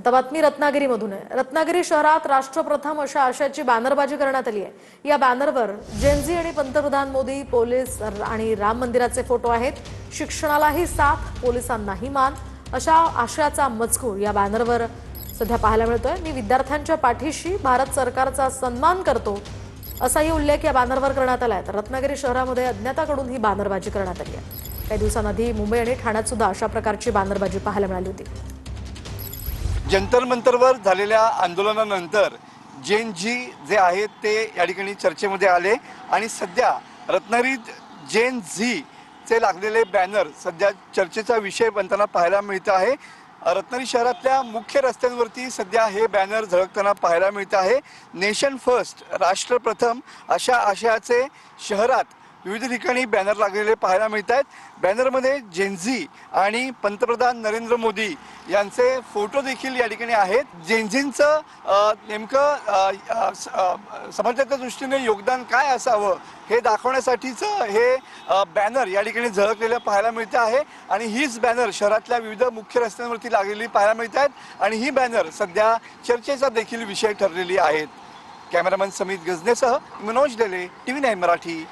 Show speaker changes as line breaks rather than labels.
आता बातमी रत्नागिरीमधून आहे। रत्नागिरी शहरात राष्ट्रप्रथम अशा आशयाची बॅनरबाजी करण्यात आली आहे। या बॅनरवर जेनझी आणि पंतप्रधान मोदी, पोलीस आणि राम मंदिराचे फोटो आहेत। शिक्षणालाही साथ, पोलिसांनाही मान अशा आशयाचा मजकूर या बॅनरवर सध्या पाहायला मिळतोय। मी विद्यार्थ्यांच्या पाठीशी, भारत सरकारचा सन्मान करतो असाही उल्लेख या बॅनरवर करण्यात आलाय। तर रत्नागिरी शहरामध्ये अज्ञाताकडून ही बॅनरबाजी करण्यात आली आहे। काही दिवसांआधी मुंबई आणि ठाण्यात सुद्धा अशा प्रकारची बॅनरबाजी पाहायला मिळाली होती।
जंतर मंतरवर झालेल्या आंदोलनानंतर जेन-झी जे आहेत ते या ठिकाणी चर्चेमध्ये आले आणि सध्या रत्नागिरीत जेन-झीचे लागलेले बॅनर सध्या चर्चेचा विषय बनताना पाहायला मिळत आहे। रत्नागिरी शहरातल्या मुख्य रस्त्यांवरती सध्या हे बॅनर झळकताना पाहायला मिळत आहे। नेशन फर्स्ट, राष्ट्रप्रथम अशा आशयाचे शहरात विविध ठिकाणी बॅनर लागलेले पाहायला मिळत आहेत। बॅनरमध्ये जेन-झी आणि पंतप्रधान नरेंद्र मोदी यांचे फोटो देखील या ठिकाणी आहेत। जेन-झींचं नेमकं समाजाच्या दृष्टीने योगदान काय असावं हे दाखवण्यासाठीचं हे बॅनर या ठिकाणी झळकलेलं पाहायला मिळतं आहे आणि हीच बॅनर शहरातल्या विविध मुख्य रस्त्यांवरती लागलेली पाहायला मिळत आहेत आणि ही बॅनर सध्या चर्चेचा देखील विषय ठरलेली आहेत। कॅमेरामन समित गजनेसह मनोज डेले, TV9 मराठी।